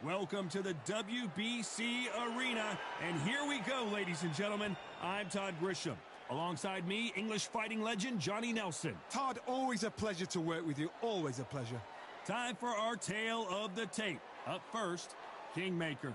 Welcome to the WBC Arena, and here we go, ladies and gentlemen. I'm Todd Grisham. Alongside me, English fighting legend Johnny Nelson. Todd, always a pleasure to work with you. Always a pleasure. Time for our tale of the tape. Up first, Kingmaker.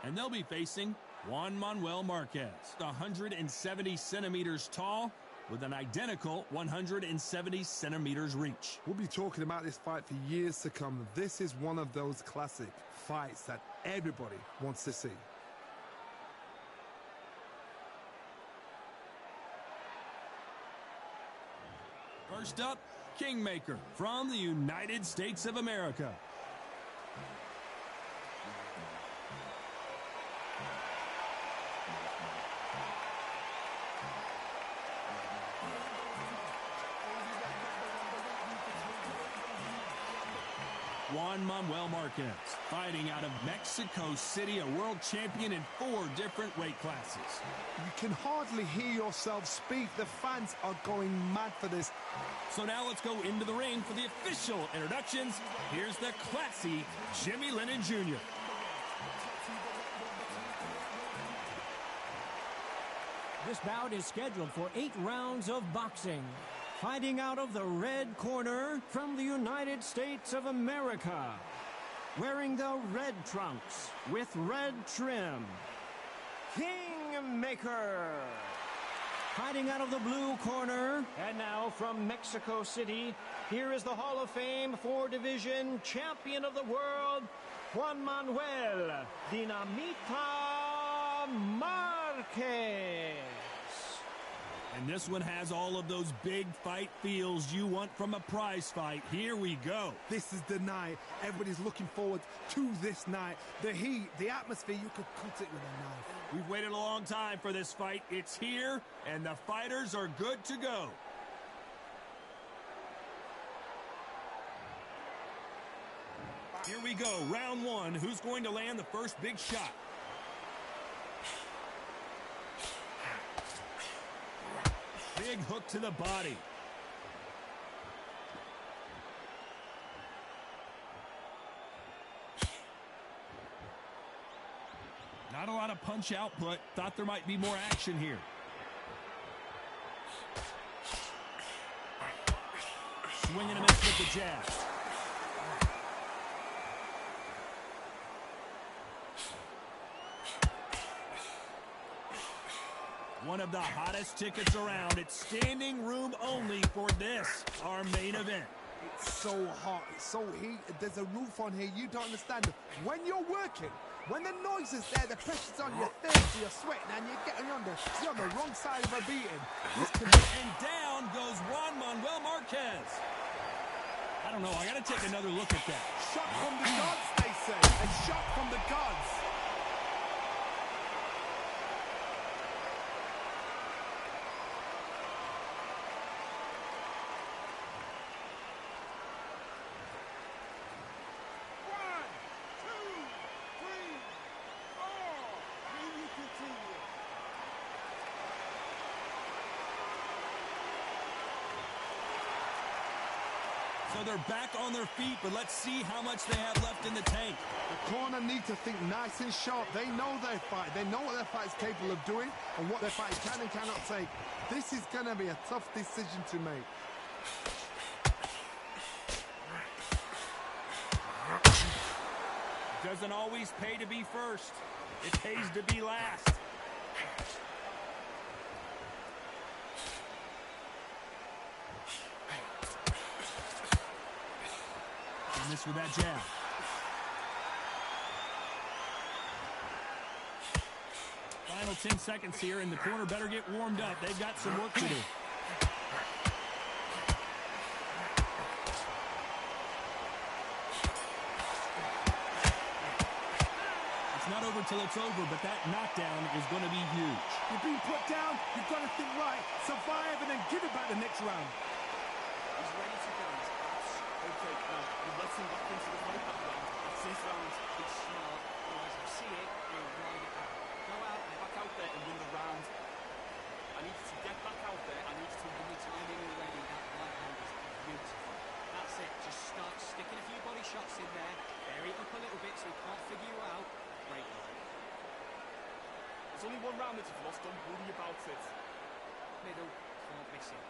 And they'll be facing Juan Manuel Marquez, 170 centimeters tall, with an identical 170 centimeters reach. We'll be talking about this fight for years to come. This is one of those classic fights that everybody wants to see. First up, Kingmaker from the United States of America. Juan Manuel Marquez, fighting out of Mexico City, a world champion in 4 different weight classes. You can hardly hear yourself speak. The fans are going mad for this. So now let's go into the ring for the official introductions. Here's the classy Jimmy Lennon Jr. This bout is scheduled for 8 rounds of boxing. Fighting out of the red corner from the United States of America. Wearing the red trunks with red trim, Kingmaker. Fighting out of the blue corner, and now from Mexico City, here is the Hall of Fame 4 Division Champion of the World, Juan Manuel Dinamita Marquez. And this one has all of those big fight feels you want from a prize fight. Here we go. This is the night. Everybody's looking forward to this night. The heat, the atmosphere, you could cut it with a knife. We've waited a long time for this fight. It's here, and the fighters are good to go. Here we go, round 1. Who's going to land the first big shot? Big hook to the body. Not a lot of punch output. Thought there might be more action here. Swing and a miss with the jab. One of the hottest tickets around. It's standing room only for this, our main event. It's so hot. It's so heated. There's a roof on here. You don't understand. When you're working, when the noise is there, the pressure's on your face, you're sweating, and you're on the wrong side of a beating. And down goes Juan Manuel Marquez. I don't know. I got to take another look at that. Shot from the gods, they say. A shot from the gods. So they're back on their feet, but let's see how much they have left in the tank. The corner need to think nice and sharp. They know their fight. They know what their fight is capable of doing and what their fight can and cannot take. This is going to be a tough decision to make. Doesn't always pay to be first. It pays to be last. Miss with that jab. Final 10 seconds here, and the corner better get warmed up. They've got some work to do. It's not over till it's over, but that knockdown is going to be huge. You're being put down. You've got to think right, survive, and then give it back the next round. He's ready to go. Okay, now, we've let him back into the fight background. It's his round. It's smart. Otherwise, you see it, you'll ride it out. Go out and back out there and win the round. I need you to get back out there. I need you to win the time in already. That right hand is beautiful. That's it. Just start sticking a few body shots in there. Vary it up a little bit so so he can't figure you out. Great work. There's only one round that you've lost, don't worry about it. Middle, can't miss it.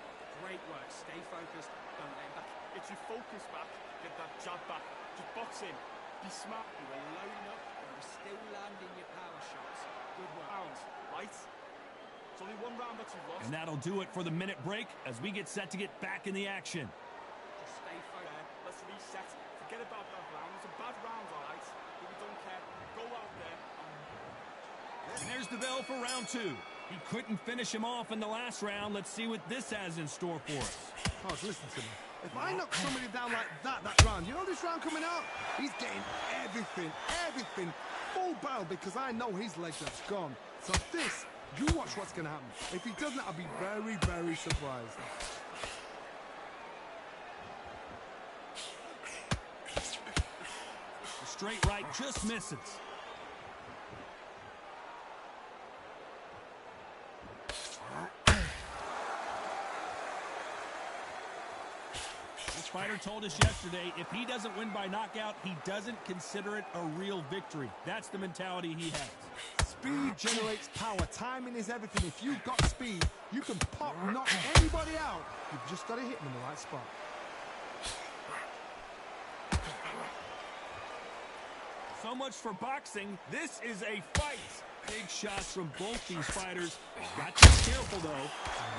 Great work, stay focused, don't let him back. Get your focus back, get that jab back. Just box in, be smart. You were loading up, and you were still landing your power shots. Good work. Round, right? It's only one round that you've lost. And that'll do it for the minute break as we get set to get back in the action. Just stay focused. Let's reset. Forget about that round. It's a bad round, all right? But we don't care. Go out there. And there's the bell for round 2. He couldn't finish him off in the last round. Let's see what this has in store for us. Oh, listen to me. If I knock somebody down like that round, you know this round coming out? He's getting everything, full barrel, because I know his legs are gone. So this, you watch what's going to happen. If he doesn't, I'll be very, very surprised. The straight right just misses. This fighter told us yesterday, if he doesn't win by knockout, he doesn't consider it a real victory. That's the mentality he has. Speed generates power. Timing is everything. If you've got speed, you can knock anybody out. You've just got to hit them in the right spot. So much for boxing. This is a fight. Big shots from both these fighters. Got to be careful, though.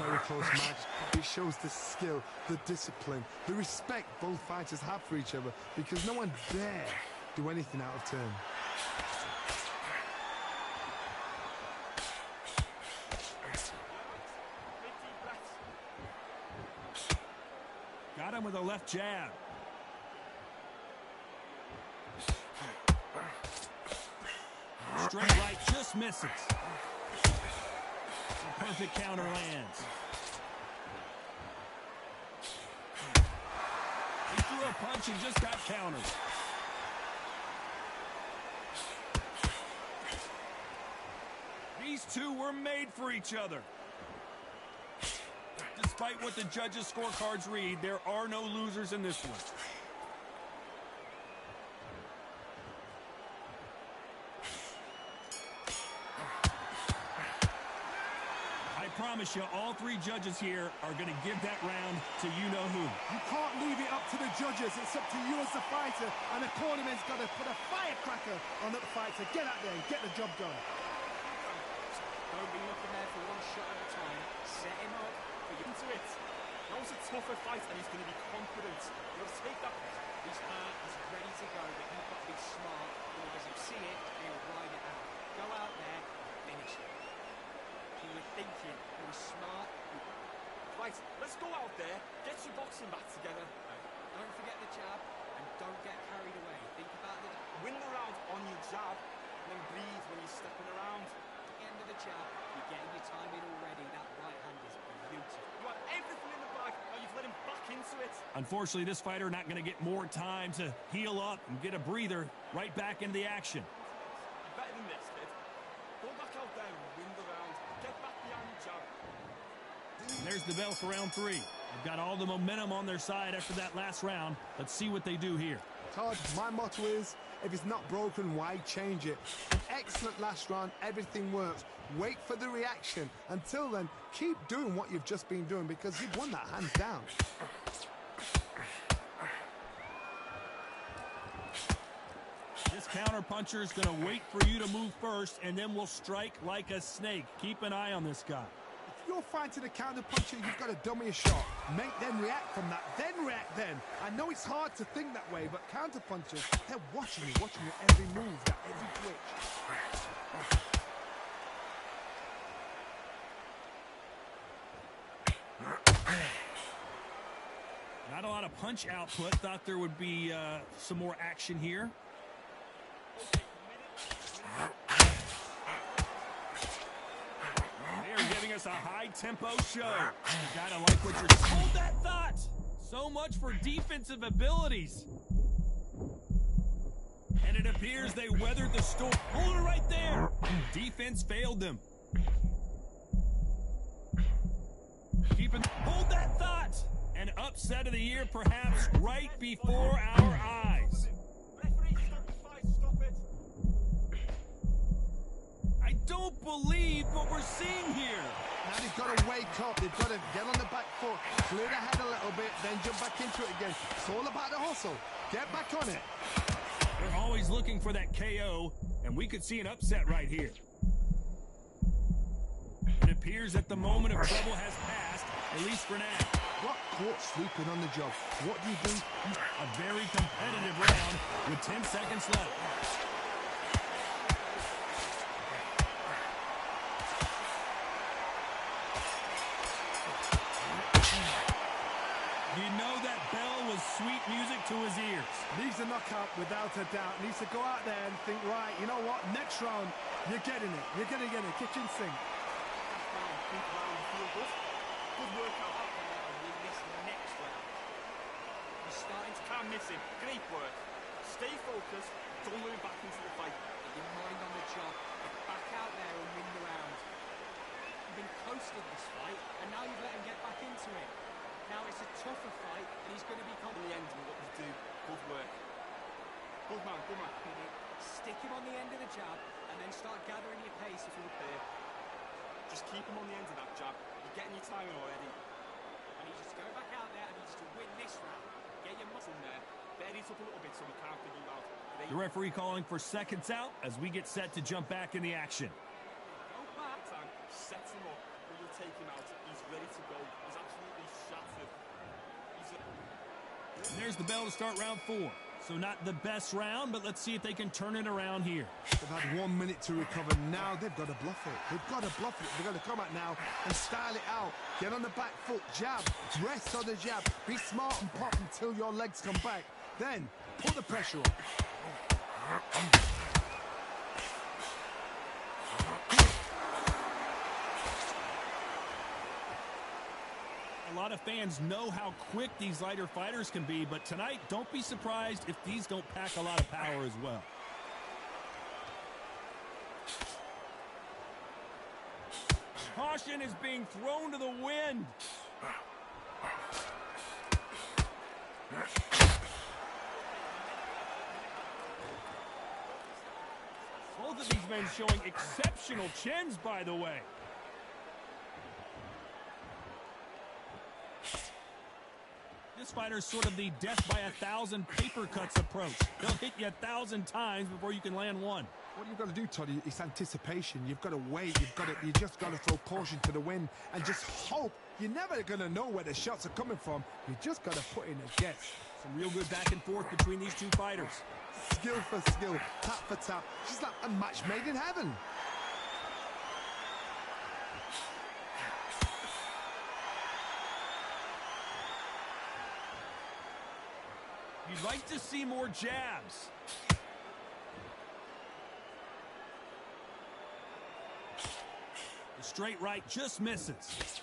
Very close match. It shows the skill, the discipline, the respect both fighters have for each other, because no one dare do anything out of turn. Got him with a left jab. Straight right just misses. A perfect counter lands. He threw a punch and just got countered. These two were made for each other. Despite what the judges' scorecards read, there are no losers in this one. I promise you, all three judges here are going to give that round to you-know-who. You can't leave it up to the judges. It's up to you as the fighter, and the cornerman's got to put a firecracker on the fighter. Get out there and get the job done. Don't be looking there for one shot at a time. Set him up. Into it. That was a tougher fight, and he's going to be confident. You've got to take that. He's hurt, he's ready to go, but you've got to be smart. Because he'll see it, and he'll ride it out. Go out there, finish it. You were thinking, you were smart. Right, let's go out there, get your boxing back together. Don't forget the jab, and don't get carried away. Think about the win the round on your jab, and then breathe when you're stepping around. At the end of the jab, you're getting your time in already. That right hand is beautiful. You have everything in the bag, now you've let him back into it. Unfortunately, this fighter not going to get more time to heal up and get a breather. Right back into the action. You're better than this, kid. Go back out there and win the round. Get back behind your jab. And there's the bell for round 3. They've got all the momentum on their side after that last round. Let's see what they do here. Todd, my motto is, if it's not broken, why change it? An excellent last round, everything works. Wait for the reaction. Until then, keep doing what you've just been doing, because you've won that hands down. This counter puncher is going to wait for you to move first, and then will strike like a snake. Keep an eye on this guy. If you're fighting a counter puncher, you've got to dummy a shot. Make them react from that, then react then. I know it's hard to think that way, but counter punchers, they're watching you every move, that every twitch. Not a lot of punch output. Thought there would be some more action here. They're giving us a high-tempo show. You gotta like what you're... Hold that thought! So much for defensive abilities. And it appears they weathered the storm. Hold it right there! Defense failed them. Hold that thought! An upset of the year, perhaps, right before our eyes. Referee, stop the fight, stop it. don't believe what we're seeing here. Now they've got to wake up. They've got to get on the back foot, clear the head a little bit, then jump back into it again. It's all about the hustle. Get back on it. They're always looking for that KO, and we could see an upset right here. It appears that the moment of trouble has passed, at least for now. Got caught sleeping on the job. What do you do? A very competitive round with 10 seconds left. You know that bell was sweet music to his ears. Needs a knockout without a doubt. Needs to go out there and think, right, you know what? Next round, you're getting it. You're going to get it. Kitchen sink. Good round, feel good. Good workout out there and win this next round. He's starting to can't miss him. Great work. Stay focused. Don't let him back into the fight. Get your mind on the job. Get back out there and win the round. You've been close to this fight, and now you've let him get back into it. Now it's a tougher fight, and he's going to be in the end of what you do. Good work. Good man, good man. Stick him on the end of the jab, and then start gathering your pace if you're there. Just keep him on the end of that jab. You're getting your timing already. I need you to go back out there. I need you to win this round. Get your muscle in there. Bury it up a little bit so we can't figure you out. The referee calling for seconds out as we get set to jump back in the action. Go back. Time sets him up. We'll take him out. He's ready to go. He's absolutely shattered. And there's the bell to start round 4. So not the best round, but let's see if they can turn it around here. They've had 1 minute to recover. Now they've got to bluff it. They've got to bluff it. They've got to come out now and style it out. Get on the back foot, jab, rest on the jab. Be smart and pop until your legs come back. Then put the pressure on. A lot of fans know how quick these lighter fighters can be, but tonight, don't be surprised if these don't pack a lot of power as well. Caution is being thrown to the wind. Both of these men showing exceptional chins, by the way. This fighter's sort of the death by 1,000 paper cuts approach. They'll hit you 1,000 times before you can land one. What you've got to do, Toddy, is anticipation. You've got to wait. You just got to throw caution to the wind and just hope. You're never going to know where the shots are coming from. You just got to put in a guess. Some real good back and forth between these two fighters. Skill for skill, tap for tap. She's like a match made in heaven. You'd like to see more jabs. The straight right just misses.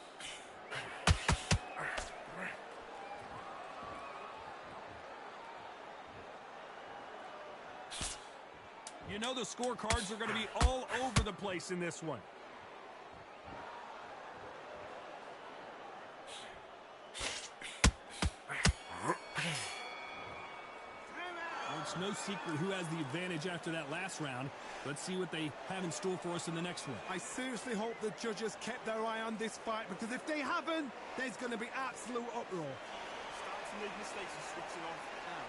You know the scorecards are going to be all over the place in this one. It's no secret who has the advantage after that last round. Let's see what they have in store for us in the next one. I seriously hope the judges kept their eye on this fight, because if they haven't, there's going to be absolute uproar. Starting to make mistakes and switching off. Now,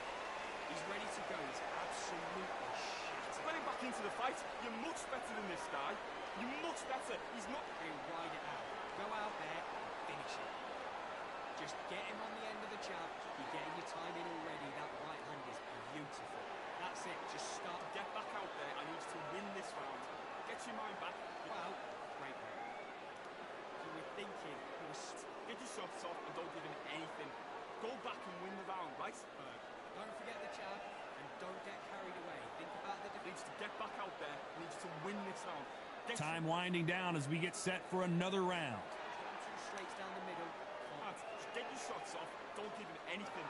he's ready to go. He's absolutely shit. Let him back into the fight. You're much better than this guy. You're much better. He's not... He'll ride it out. Go out there, finish it. Just get him on the end of the jab. You're getting your time in already. That right hand is beautiful. That's it. Just start. Get back out there. I need you to win this round. Get your mind back. Wow. Great work. You were thinking. Get your shots off and don't give him anything. Go back and win the round, right? Don't forget the jab and don't get carried away. Think about the defense. To get back out there. I need you to win this round. Time winding down as we get set for another round. 2 straights down the middle. Just get your shots off. Don't give him anything.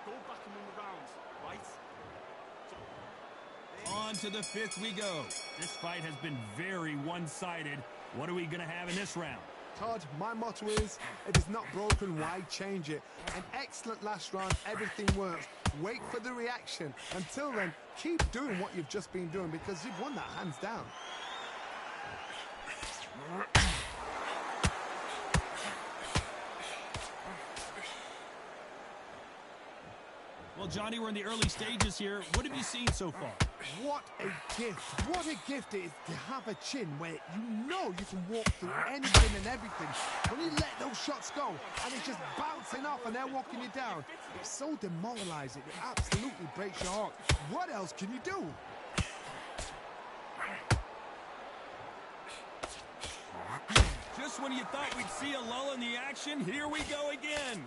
Go back and win the rounds, right? On to the 5th we go. This fight has been very one-sided. What are we going to have in this round? Todd, my motto is, if it's not broken, why change it? An excellent last round, everything works. Wait for the reaction. Until then, keep doing what you've just been doing, because you've won that hands down. Well, Johnny, we're in the early stages here. What have you seen so far? What a gift. What a gift it is to have a chin where you know you can walk through anything and everything. When you let those shots go and it's just bouncing off and they're walking you down, it's so demoralizing. It absolutely breaks your heart. What else can you do? Just when you thought we'd see a lull in the action, here we go again.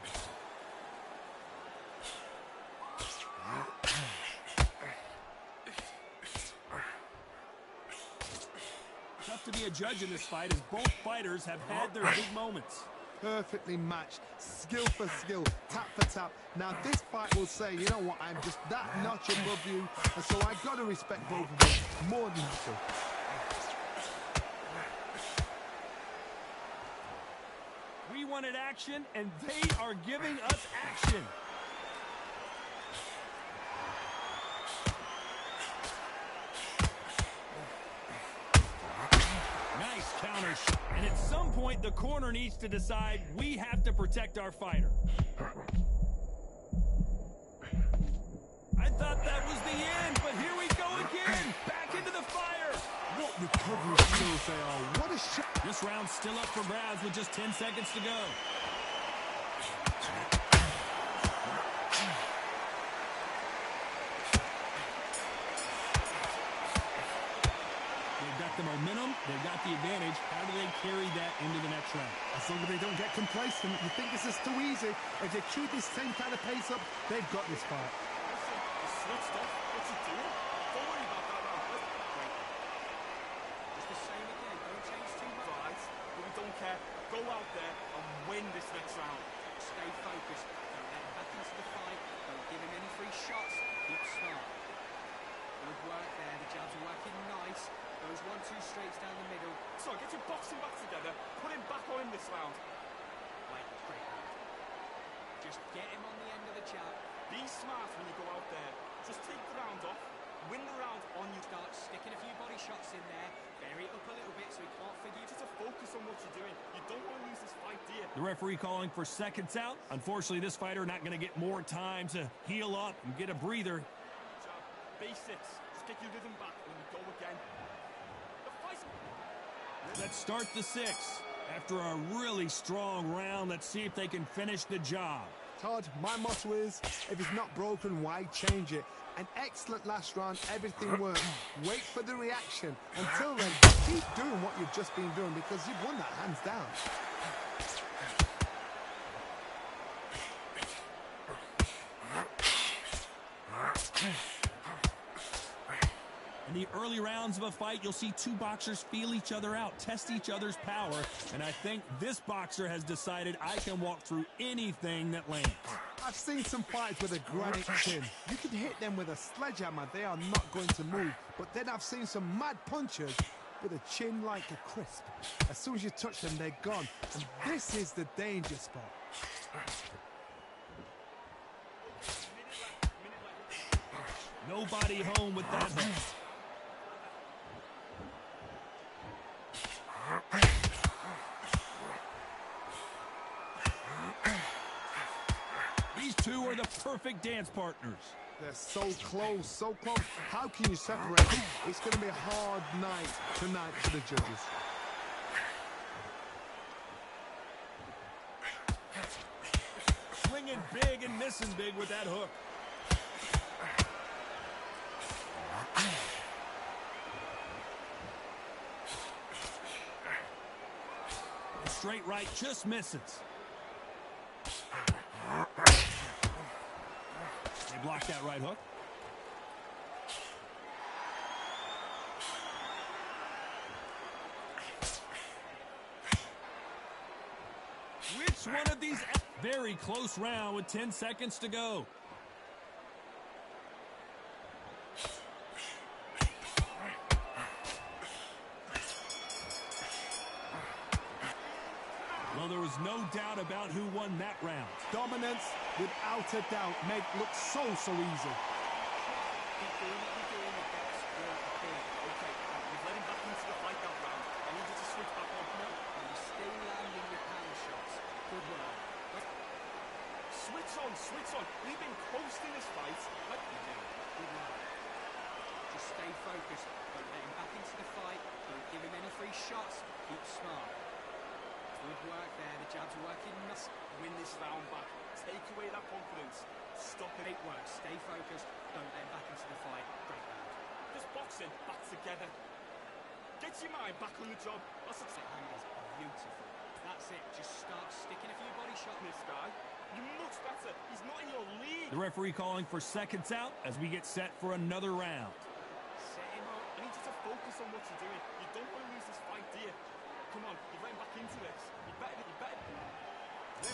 Tough to be a judge in this fight as both fighters have had their big moments. Perfectly matched, skill for skill, tap for tap. Now this fight will say, you know what, I'm just that notch above you, and so I've got to respect both of them more than you do. We wanted action, and they are giving us action. Nice counter shot. And at some point, the corner needs to decide we have to protect our fighter. I thought that was the end, but here we go again. Back into the fire. What recovery skills they are. What a shot. This round's still up for grabs with just 10 seconds to go. They've got the momentum, they've got the advantage. How do they carry that into the next round? As long as they don't get complacent, you think this is too easy. If they keep this same kind of pace up, they've got this fight. Switched off. What's he doing? Don't worry about that round. Wait. Just the same again. Don't change too much. Right, but we don't care. Go out there and win this next round. Stay focused. Don't let him back into the fight. Don't give him any free shots. Keep smart. Good work there. The jabs are working nice. Those 1-2 straights down the middle. So get your boxing back together. Put him back on in this round. Wait, great. Just get him on the end of the jab. Be smart when you go out there. Just take the round off. Win the round on you. Start sticking a few body shots in there. Vary it up a little bit so he can't figure. Just to focus on what you're doing. You don't want to lose this fight, do you? The referee calling for seconds out. Unfortunately, this fighter not going to get more time to heal up and get a breather. Jab. Basics. Just get your rhythm back when you go again. The fight's... Let's start the sixth. After a really strong round, let's see if they can finish the job. Todd, my motto is, if it's not broken, why change it? An excellent last round, everything worked. Wait for the reaction. Until then, keep doing what you've just been doing because you've won that hands down. In the early rounds of a fight, you'll see two boxers feel each other out, test each other's power, and I think this boxer has decided I can walk through anything that lands. I've seen some fights with a granite chin. You can hit them with a sledgehammer, they are not going to move. But then I've seen some mad punchers with a chin like a crisp. As soon as you touch them, they're gone. And this is the danger spot. Nobody home with that hook. These two are the perfect dance partners. They're so close, so close. How can you separate them? It's going to be a hard night tonight for the judges. Swinging big and missing big with that hook. Straight right just misses. They block that right hook. Which one of these? Very close round with 10 seconds to go. Well, there was no doubt about who won that round. Dominance, without a doubt, made look so easy. Keep doing what you're doing. It gets good. Okay, we've let him back into the fight that round. I need you to switch back on Switch on. We've been coasting this fight. Like you do. Good luck. Just stay focused. Don't let him back into the fight. Don't give him any free shots. Keep smart. Good work there. The jab's working. Must win this round back. Take away that confidence. Stop it. Great work. Stay focused. Don't let him back into the fight. Great round. Just boxing. Back together. Get your mind back on the job. That's a That hand is beautiful. That's it. Just start sticking a few body shots. this guy. You're much better. He's not in your league. The referee calling for seconds out as we get set for another round. Set him up. I need you to focus on what you're doing. You don't want to lose this fight, do you? Come on, you're getting back into this. You better.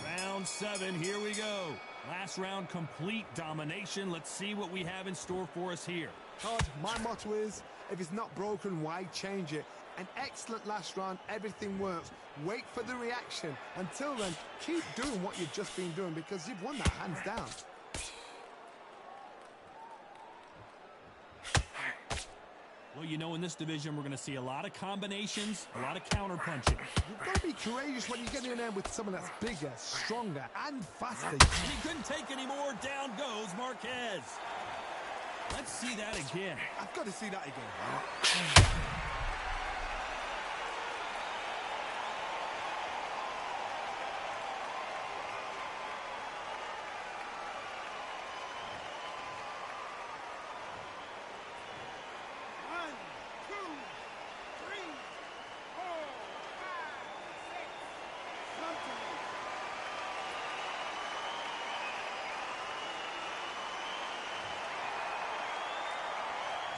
Round 7, here we go. Last round, complete domination. Let's see what we have in store for us here. Todd, my motto is, if it's not broken, why change it? An excellent last round, everything works. Wait for the reaction. Until then, keep doing what you've just been doing because you've won that hands down. Well, you know, in this division, we're going to see a lot of combinations, a lot of counter punching. You've got to be courageous when you get in there with someone that's bigger, stronger, and faster. And he couldn't take any more. Down goes Marquez. Let's see that again. I've got to see that again.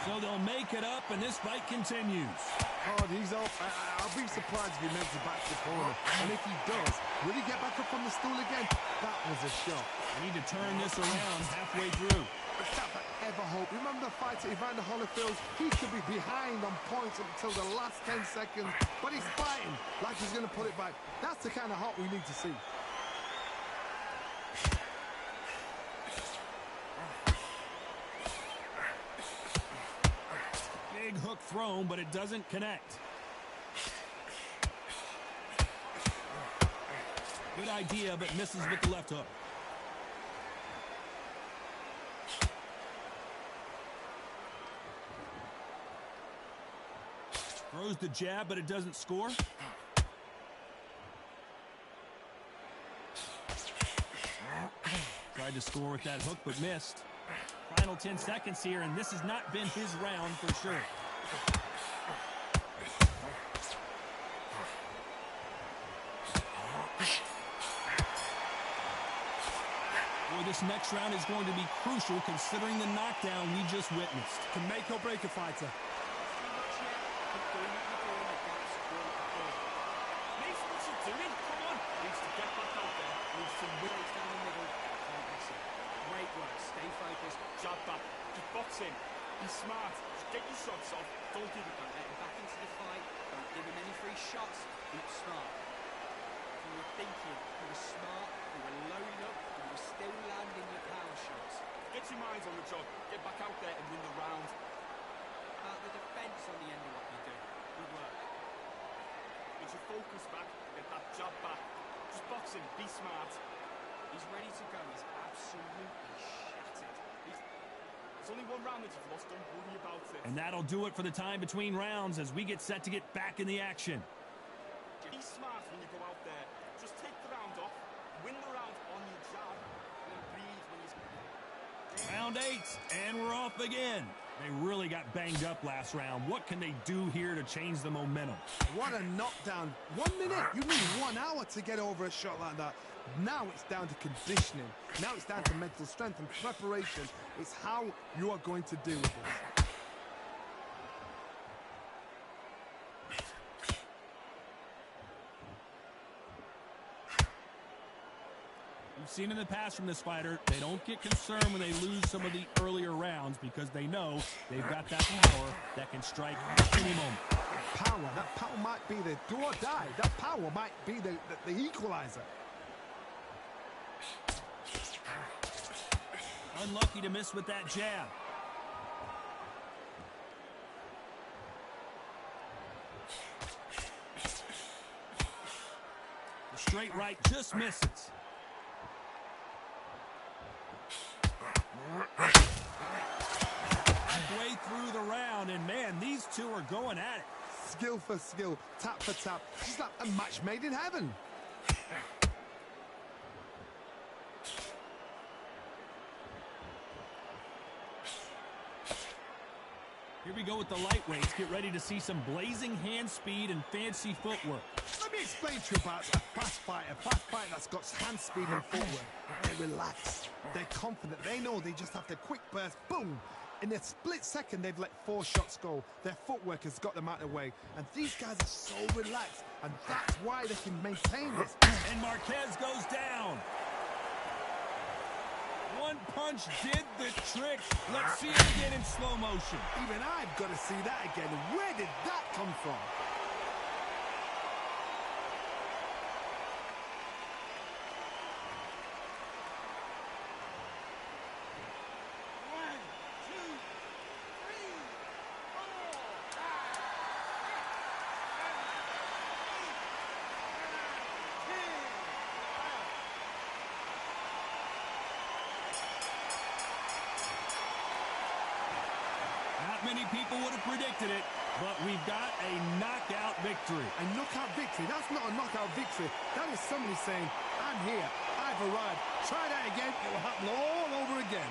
So they'll make it up, and this fight continues. Oh, he's off. I'll be surprised if he makes it back to the corner. And if he does, will he get back up from the stool again? That was a shot. We need to turn this around halfway through. Without ever hope. Remember the fight at Evander Holyfield? He could be behind on points until the last 10 seconds, but he's fighting like he's going to put it back. That's the kind of heart we need to see. Big hook thrown, but it doesn't connect. Good idea, but misses with the left hook. Throws the jab, but it doesn't score. Tried to score with that hook, but missed. Final 10 seconds here, and this has not been his round for sure. Boy, this next round is going to be crucial considering the knockdown we just witnessed. Can make or break a fighter. Jab back, just box in. Be smart, just get your shots off. Don't give it back. Let him back into the fight. Don't give him any free shots. Keep smart. You were thinking, you were smart, you were loading up, and you were still landing your power shots. Get your minds on the job. Get back out there and win the round. About the defense on the end of what you do. Good work. Get your focus back, get that jab back. Just box in, be smart. He's ready to go. He's absolutely shattered. It's only one round that you've lost, don't worry about it. And that'll do it for the time between rounds as we get set to get back in the action. Be smart when you go out there. Just take the round off, win the round on your jab, and then breathe when you... Round 8, and we're off again. They really got banged up last round. What can they do here to change the momentum? What a knockdown. 1 minute. You need 1 hour to get over a shot like that. Now it's down to conditioning. Now it's down to mental strength and preparation. It's how you are going to deal with this. We've seen in the past from this fighter, they don't get concerned when they lose some of the earlier rounds because they know they've got that power that can strike at any moment. That power might be the do or die. That power might be the equalizer. Unlucky to miss with that jab. The straight right just misses. two are going at it. Skill for skill, tap for tap. Just like a match made in heaven. Here we go with the lightweights. Get ready to see some blazing hand speed and fancy footwork. Let me explain to you about a fast fighter that's got hand speed and footwork. They're relaxed. They're confident. They know they just have to quick burst, boom. In a split second, they've let 4 shots go. Their footwork has got them out of the way. And these guys are so relaxed. And that's why they can maintain this. And Marquez goes down. One punch did the trick. Let's see it again in slow motion. Even I've got to see that again. Where did that come from? Many people would have predicted it, but we've got a knockout victory. A knockout victory? That's not a knockout victory. That is somebody saying, I'm here, I've arrived. Try that again, it will happen all over again.